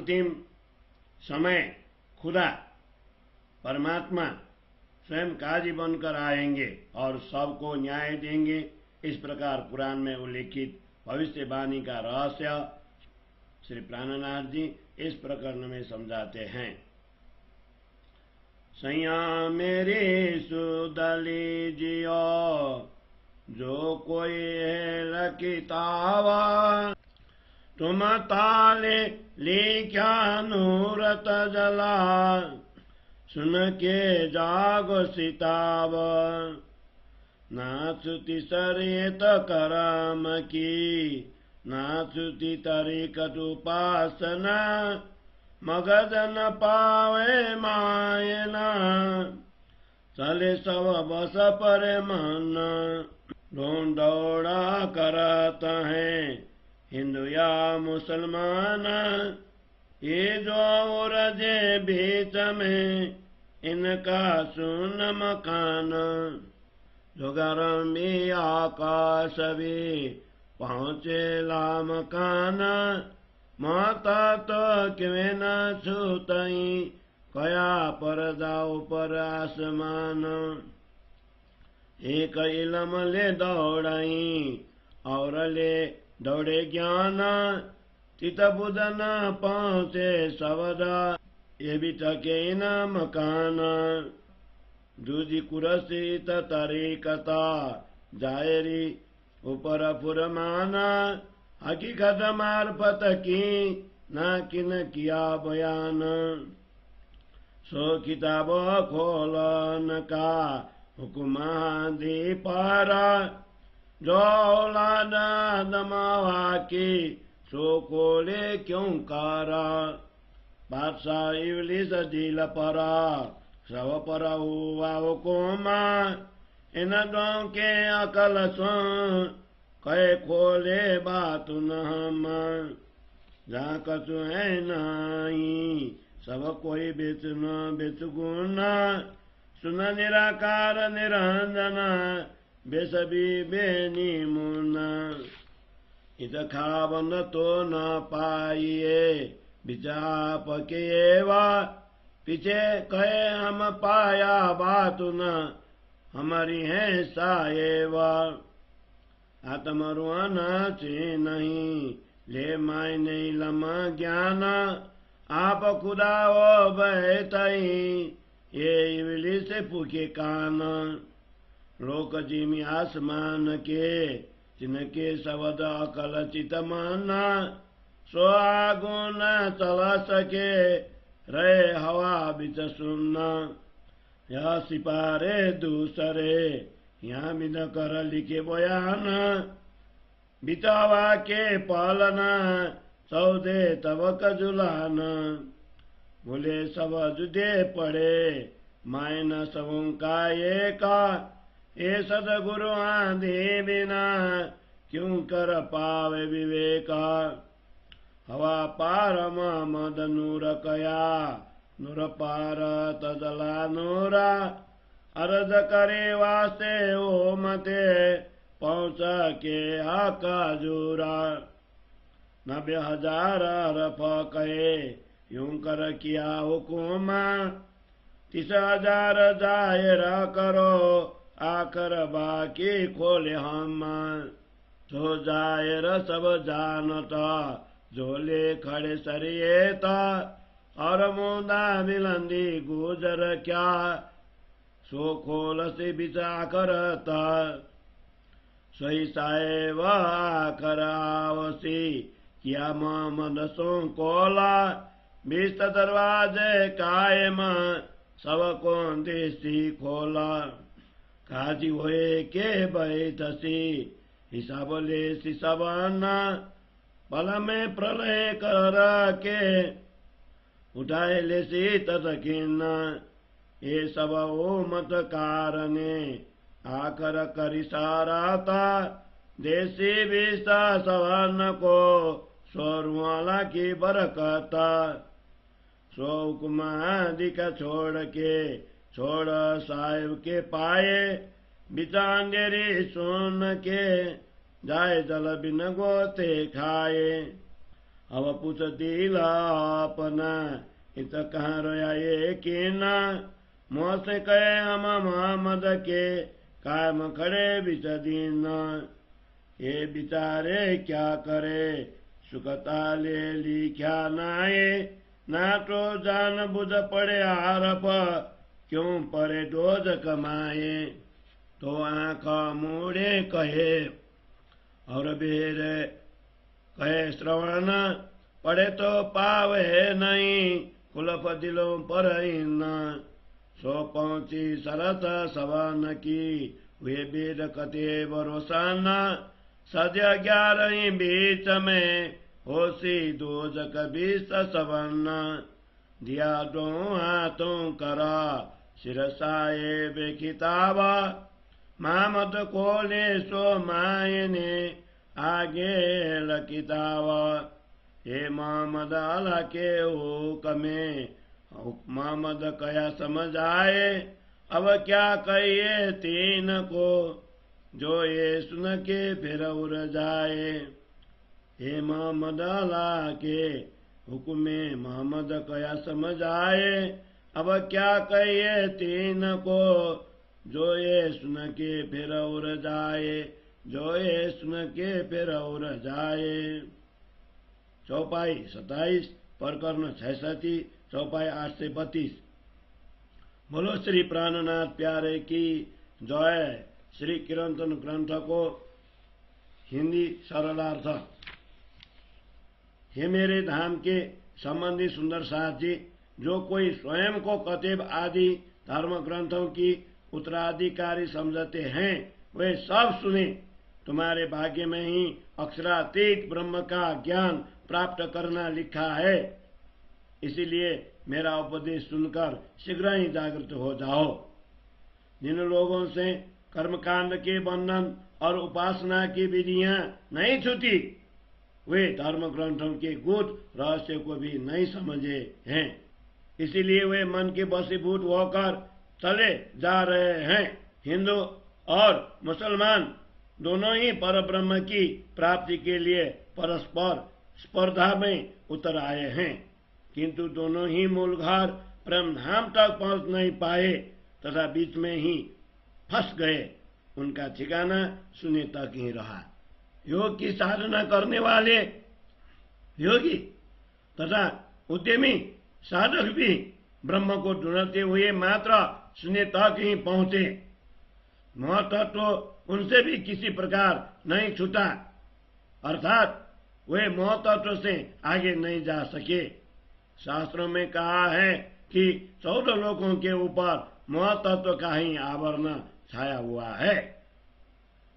अंतिम समय खुदा परमात्मा स्वयं काजी बनकर आएंगे और सबको न्याय देंगे। इस प्रकार पुराण में उल्लेखित भविष्यवाणी का रहस्य श्री प्राणनाथ जी इस प्रकरण में समझाते हैं। सैया मेरे सुदली जियो जो कोई है किताबा, तुम ताले लिख्या नूरत जला, सुन के जागो सिताब, नाचुति सरियत करम की, नाचुति तरीकत उपासना, मगज न पावे मायना, चले सब बस पर मन, ढूंढ दौड़ा करत है हिंदू या मुसलमान, ये जो रजे बीच में इनका सुन मकान, जो गरम भी आकाश भी पहुँचे लामकान, माता तो क्यों न छूतई कया पर जाओ पर आसमान, एक इलम ले दौड़ई और ले दौड़े ज्ञान, चित बुध न पहुँचे शब्द ये भी टके न मकान, दूजी कुरसित तरीकता जायरी ऊपर फुरमाना, हकीकत मार्फत की न किन किया बयान, सो किताब खोलन का हुकुमा दी पारा, जो औलाद दमावा की सो खोले क्यों कारा, बादशाह इबलीस दिल परा सब पर हुआ हुकुमा, इन दो के अकल सुन कहे खोले बात न हम, जहाँ कछु है नहीं सब कोई बेच न बेच गुना, सुन निराकार निरंजन बेसबी बेनी मुना, इत खावन तो न पाइए बिचाप के वा, पीछे कहे हम पाया बात न हमारी है साएवा, आत्मरुआन चे नहीं ले माय नहीं लमा ज्ञान, आप खुदा ओ बहतई ये इवली से पूके कान, लोक जिमी आसमान के जिनके शब्द अकल चित माना, सो आगो न चला सके रहे हवा बिच सुनना, यह सिपारे दूसरे यहाँ बिन कर लिखे बयान, बितावा के पालना सौदे तब कजुलान, बोले सब जुदे पड़े मायन सबों का एका, ये सदगुरु आंधे बिना क्यों कर पावे विवेका, हवा पार मद नूर कया नूर पार तजला नूरा, अर्ज करे वास्ते ओ मते पहुँच के आका जूरा, 90,000 रफ कहे यूं कर किया हुकुमा, 30,000 जाहिर करो आकर बाकी खोले हम, सो जाहिर सब जानता झोले खड़े सरियता, और मुंदा मिलंदी गुजर क्या सो खोल से बिचा करता, सोई साहेब आकर आवसी किया मोहम्मद सो कोला, 20 दरवाजे कायम सबको देसी खोला, काजी हुए के बैठसी हिसाब ले सिसवाना, पल में प्रलय कर के उठाए ले सी तदकिना, ये सब ओ मत कारणे आकर कर इशारा था, देसी विस्ता सवन को सोरुआला की बरकता, सो हुक्मादि का छोड़ के छोड़ साहिब के पाए, बिचांगेरी सुन के जाए जल बिन गोते खाए, अवपुसती लापना इत कहाँ रोया ये कीना मोह से कहे हम मोहम्मद के कायम खड़े बिचदीन ये बिचारे क्या करे सुखता ले लिख्या नाये ना तो जान बुझ पड़े आरप क्यों पड़े डोज कमाए तो आँख मूड़े कहे और बेर कहे श्रवण पढ़े तो पावे नहीं कुलप दिलों पर सो पहुंची सरस सवन की वे वेद कते भरोसा न सद्य 11 बीच में होशी दोजक 20 सवन दिया दो हाथों करा सिरसाए बेखिताबा मामद खोले सो मायने आगे लकितावा हे मोहम्मद अल्लाह के हुक्मे मोहम्मद कया समझ आए अब क्या कहिए तीन को जो ये सुन के फिर उड़ जाए हे मोहम्मद अल्लाह के हुक्मे मोहम्मद कया समझ आए अब क्या कहिए तीन को जो ये सुन के फिर उड़ जाए जो ये सुन के फिर उड़ जाए। चौपाई 27 प्रकरण 66 चौपाई 832। बोलो श्री प्राणनाथ प्यारे की जय। श्री कीर्तन ग्रंथ को हिंदी सरलार्थ। हे मेरे धाम के संबंधी सुंदर साथ जी, जो कोई स्वयं को कतेब आदि धर्म ग्रंथों की उत्तराधिकारी समझते हैं वे सब सुने। तुम्हारे भाग्य में ही अक्षरातीत ब्रह्म का ज्ञान प्राप्त करना लिखा है, इसीलिए मेरा उपदेश सुनकर शीघ्र ही जागृत हो जाओ। जिन लोगों से कर्मकांड के बंधन और उपासना की विधियां नहीं छूटी वे धर्म ग्रंथों के गुप्त रहस्य को भी नहीं समझे हैं, इसीलिए वे मन के वशीभूत होकर चले जा रहे हैं। हिंदू और मुसलमान दोनों ही परब्रह्म की प्राप्ति के लिए परस्पर स्पर्धा में उतर आए हैं, किंतु दोनों ही मूल घर ब्रह्मधाम तक पहुंच नहीं पाए तथा बीच में ही फंस गए। उनका ठिकाना शून्य तक ही रहा। योग की साधना करने वाले योगी तथा उद्यमी साधक भी ब्रह्म को ढूंढते हुए मात्र शून्य तक ही पहुंचे। महतत्व तो उनसे भी किसी प्रकार नहीं छूटा, अर्थात वे महतत्व से आगे नहीं जा सके। शास्त्रों में कहा है कि 14 लोकों के ऊपर महतत्व का ही आवरण छाया हुआ है।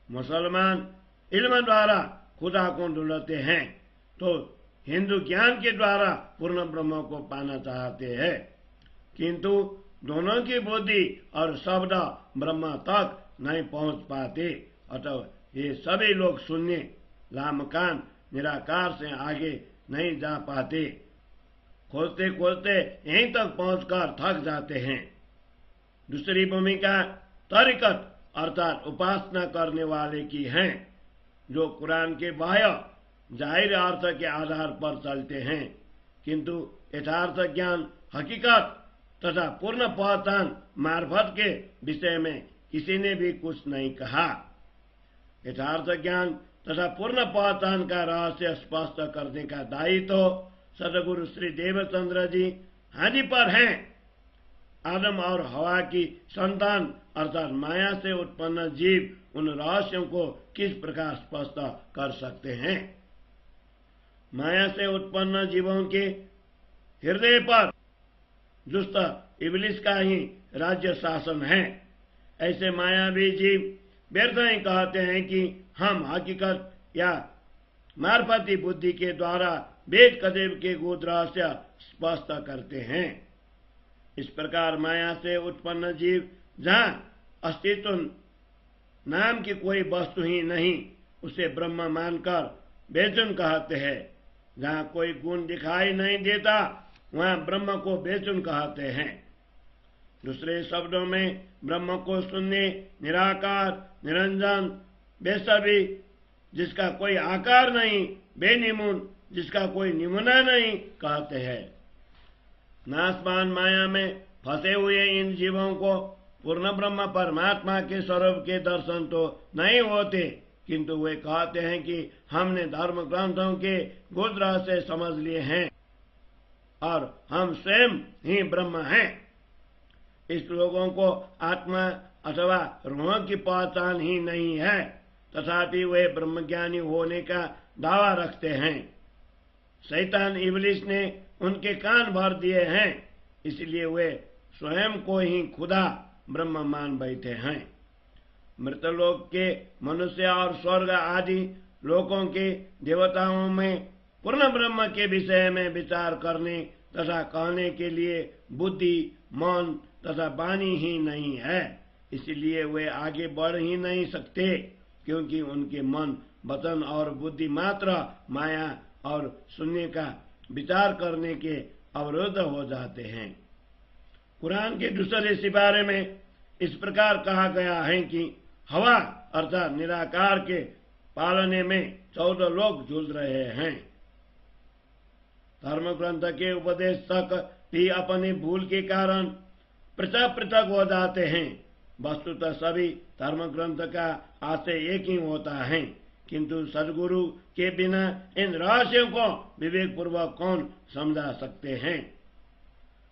मुसलमान इल्म द्वारा खुदा को ढूंढते हैं तो हिंदू ज्ञान के द्वारा पूर्ण ब्रह्म को पाना चाहते हैं, किंतु दोनों की बुद्धि और शब्द ब्रह्म तक नहीं पहुंच पाते। अतः ये सभी लोग शून्य लामकान निराकार से आगे नहीं जा पाते। खोजते खोजते यहीं तक पहुंचकर थक जाते हैं। दूसरी भूमिका तरीकत अर्थात उपासना करने वाले की है, जो कुरान के बाह्य जाहिर अर्थ के आधार पर चलते हैं, किंतु यथार्थ ज्ञान हकीकत तथा पूर्ण पहचान मार्फत के विषय में किसी ने भी कुछ नहीं कहा। यथार्थ ज्ञान तथा पूर्ण पहचान का रहस्य स्पष्ट करने का दायित्व तो सदगुरु श्री देवचंद्र जी हानि पर हैं। आदम और हवा की संतान अर्थात माया से उत्पन्न जीव उन रहस्यों को किस प्रकार स्पष्ट कर सकते हैं। माया से उत्पन्न जीवों के हृदय पर दुष्ट इब्लिस का ही राज्य शासन है। ऐसे मायावी जीव व्यर्थ ही कहते हैं कि हम हकीकत या मार्फती बुद्धि के द्वारा वेद कदेव के गुप्त रहस्य स्पष्ट करते हैं। इस प्रकार माया से उत्पन्न जीव जहां अस्तित्व नाम की कोई वस्तु ही नहीं उसे ब्रह्म मानकर बेचैन कहते हैं। जहां कोई गुण दिखाई नहीं देता वहां ब्रह्म को बेचैन कहते हैं। दूसरे शब्दों में ब्रह्म को शून्य निराकार निरंजन बेसभी जिसका कोई आकार नहीं बेनिमुन जिसका कोई नमूना नहीं कहते हैं। नाशवान माया में फंसे हुए इन जीवों को पूर्ण ब्रह्म परमात्मा के स्वरूप के दर्शन तो नहीं होते, किंतु वे कहते हैं कि हमने धर्म ग्रंथों के गुप्त रहस्य समझ लिए हैं और हम स्वयं ही ब्रह्म हैं। इस लोगों को आत्मा अथवा रूह की पहचान ही नहीं है, तथापि वे ब्रह्मज्ञानी होने का दावा रखते हैं। शैतान इब्लिस ने उनके कान भर दिए हैं, इसलिए वे स्वयं को ही खुदा ब्रह्म मान बैठे हैं। मृतलोक के मनुष्य और स्वर्ग आदि लोकों के देवताओं में पूर्ण ब्रह्म के विषय में विचार करने तथा कहने के लिए बुद्धि, मन तथा वाणी ही नहीं है, इसलिए वे आगे बढ़ ही नहीं सकते, क्योंकि उनके मन, वचन और बुद्धि मात्र माया और शून्य का विचार करने के अवरुद्ध हो जाते हैं। कुरान के दूसरे सिपारे में इस प्रकार कहा गया है कि हवा अर्थात निराकार के पालने में 14 लोग झूल रहे हैं। धर्म ग्रंथ के उपदेशक भी अपनी भूल के कारण पृथक पृथक हो जाते हैं। वस्तुतः सभी धर्म ग्रंथ का आशय एक ही होता है, किंतु सद्गुरु के बिना इन रहस्यों को विवेक पूर्वक कौन समझा सकते हैं।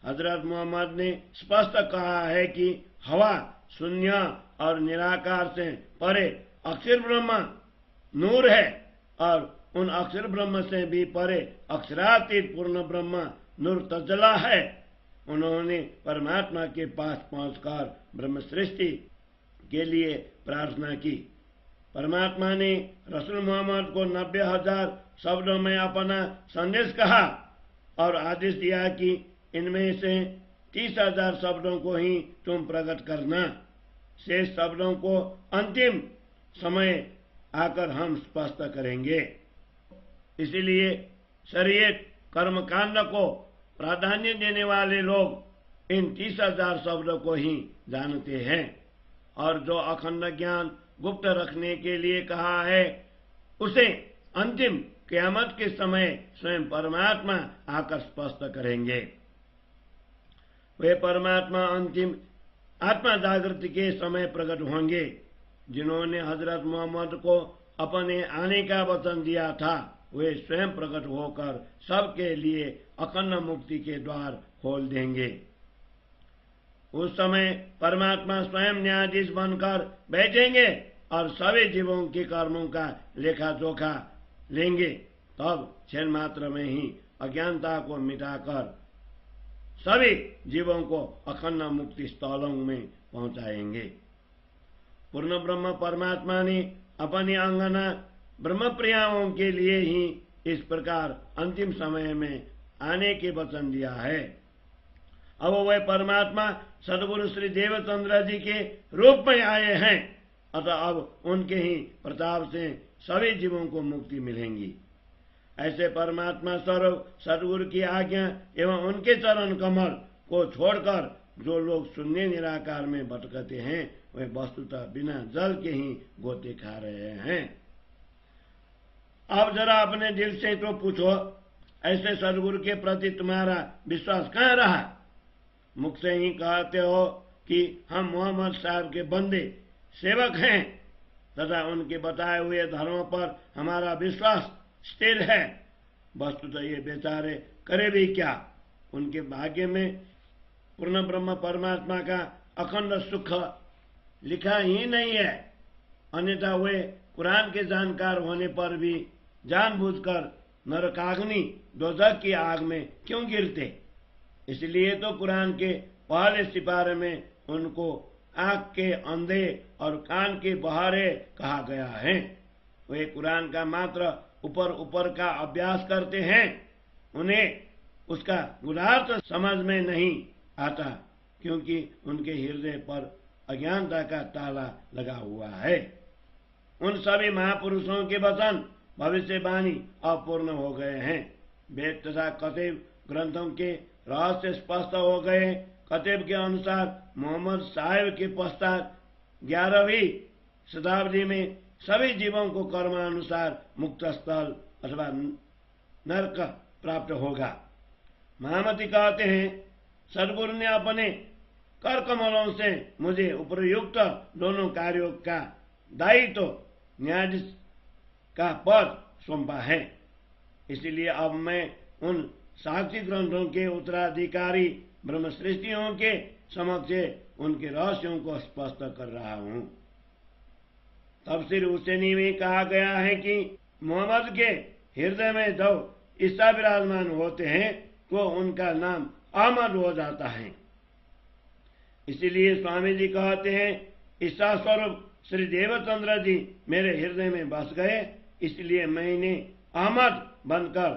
हजरत मोहम्मद ने स्पष्ट कहा है कि हवा शून्य और निराकार से परे अक्षर ब्रह्म नूर है और उन अक्षर ब्रह्म से भी परे अक्षरातीत पूर्ण ब्रह्म नूर तजला है। उन्होंने परमात्मा के पास पहुंचकर ब्रह्म सृष्टि के लिए प्रार्थना की। परमात्मा ने रसूल मोहम्मद को 90,000 शब्दों में अपना संदेश कहा और आदेश दिया कि इनमें से 30,000 शब्दों को ही तुम प्रकट करना, शेष शब्दों को अंतिम समय आकर हम स्पष्ट करेंगे। इसलिए शरीयत कर्मकांड को प्राधान्य देने वाले लोग इन 30,000 शब्दों को ही जानते हैं और जो अखंड ज्ञान गुप्त रखने के लिए कहा है उसे अंतिम क़यामत के समय स्वयं परमात्मा आकर स्पष्ट करेंगे। वे परमात्मा अंतिम आत्मा जागृति के समय प्रकट होंगे। जिन्होंने हजरत मोहम्मद को अपने आने का वचन दिया था, वे स्वयं प्रकट होकर सबके लिए अखंड मुक्ति के द्वार खोल देंगे। उस समय परमात्मा स्वयं न्यायाधीश बनकर बैठेंगे और सभी जीवों के कर्मों का लेखा जोखा लेंगे। तब क्षण मात्र में ही अज्ञानता को मिटाकर सभी जीवों को अखंड मुक्ति स्थलों में पहुंचाएंगे। पूर्ण ब्रह्म परमात्मा ने अपनी अंगना ब्रह्म प्रियाओं के लिए ही इस प्रकार अंतिम समय में आने के वचन दिया है। अब वह परमात्मा सदगुरु श्री देवचंद्र जी के रूप में आए हैं, अतः अब उनके ही प्रताप से सभी जीवों को मुक्ति मिलेंगी। ऐसे परमात्मा स्वरूप सदगुरु की आज्ञा एवं उनके चरण कमल को छोड़कर जो लोग शून्य निराकार में भटकते हैं, वे वस्तुतः बिना जल के ही गोते खा रहे हैं। अब जरा अपने दिल से तो पूछो, ऐसे सदगुरु के प्रति तुम्हारा विश्वास कहाँ रहा? मुख से ही कहते हो कि हम मोहम्मद साहब के बंदे सेवक हैं तथा उनके बताए हुए धर्मों पर हमारा विश्वास स्थिर है। वस्तुतः ये बेचारे करे भी क्या? उनके भाग्य में पूर्ण ब्रह्म परमात्मा का अखंड सुख लिखा ही नहीं है, अन्यथा वे कुरान के जानकार होने पर भी जानबूझकर नरकाग्नि दोजख की आग में क्यों गिरते? इसलिए तो कुरान के पहले सिपारे में उनको आंख के अंधे और कान के बहरे कहा गया है। वे कुरान का मात्र ऊपर ऊपर का अभ्यास करते हैं, उन्हें उसका गूढ़ार्थ समझ में नहीं आता, क्योंकि उनके हृदय पर अज्ञानता का ताला लगा हुआ है। उन सभी महापुरुषों के वचन भविष्यवाणी अपूर्ण हो गए हैं। वेद तथा कतेब ग्रंथों के रहस्य स्पष्ट हो गए। कतेब के अनुसार मोहम्मद साहिब के पश्चात 11वीं शताब्दी में सभी जीवों को कर्मानुसार मुक्त स्थल अथवा नरक प्राप्त होगा। महामती कहते हैं, सदगुरु ने अपने कर कमलों से मुझे उपयुक्त दोनों कार्यों का दायित्व न्यायाधीश का पद सौंपा है। इसलिए अब मैं उन साक्षी ग्रंथों के उत्तराधिकारी ब्रह्मश्रेष्ठियों के समक्ष उनके रहस्यों को स्पष्ट कर रहा हूं। तफसीर हुसैनी में कहा गया है कि मोहम्मद के हृदय में जब ईसा विराजमान होते हैं तो उनका नाम अहमद हो जाता है। इसीलिए स्वामी जी कहते हैं, ईसा स्वरूप श्री देवचंद्र जी मेरे हृदय में बस गए, इसलिए मैंने अहमद बनकर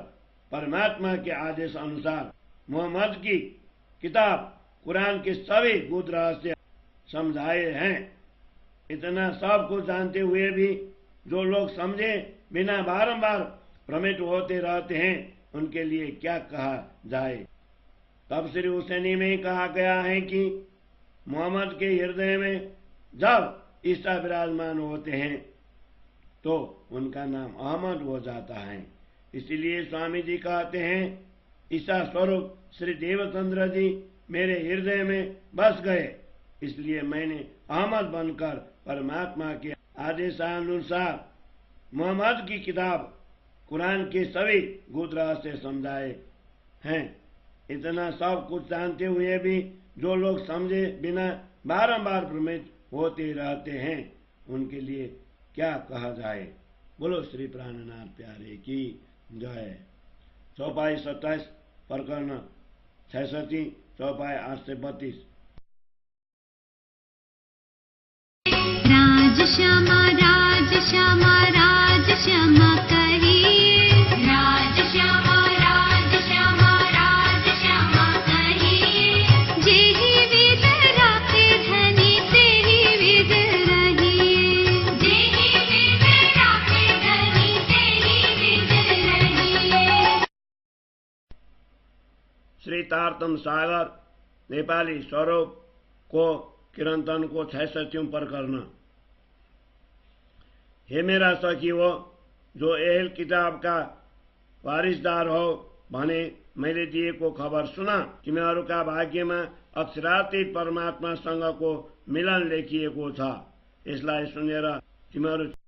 परमात्मा के आदेश अनुसार मोहम्मद की किताब कुरान के सभी गुप्त रहस्य समझाए हैं। इतना सब कुछ जानते हुए भी जो लोग समझे बिना बारंबार भ्रमित होते रहते हैं, उनके लिए क्या कहा जाए। तब श्री हुसैनी में कहा गया है कि मोहम्मद के हृदय में जब ईसा विराजमान होते हैं तो उनका नाम अहमद हो जाता है। इसीलिए स्वामी जी कहते हैं, ईसा स्वरूप श्री देवचंद्र जी मेरे हृदय में बस गए, इसलिए मैंने अहमद बनकर परमात्मा के आदेशानुसार मोहम्मद की किताब कुरान के सभी गुप्त रहस्य समझाए हैं। इतना सब कुछ जानते हुए भी जो लोग समझे बिना बारंबार भ्रमित होते रहते हैं, उनके लिए क्या कहा जाए। बोलो श्री प्राणनाथ प्यारे की जय। चौपाई 27 प्रकरण 66, चौपाई 8 से 32। राज श्यामा राज श्यामा राज श्यामा कहिए, राज श्यामा राज श्यामा राज श्यामा कहिए। जेहि विद राखे धनी तेहि विद रहिए, जेहि विद राखे धनी तेहि विद रहिए। श्री तारतम सागर नेपाली स्वरूप को किरंतन को 66 प्रकरण। हे मेरा सखी हो, जो एहल किताब का वारिसदार हो भने मैले दिएको खबर सुना। तिमीहरूका भाग्यमा अक्षरातीत परमात्मासँगको मिलन लेखिएको छ। यसलाई सुनेर तिमीहरू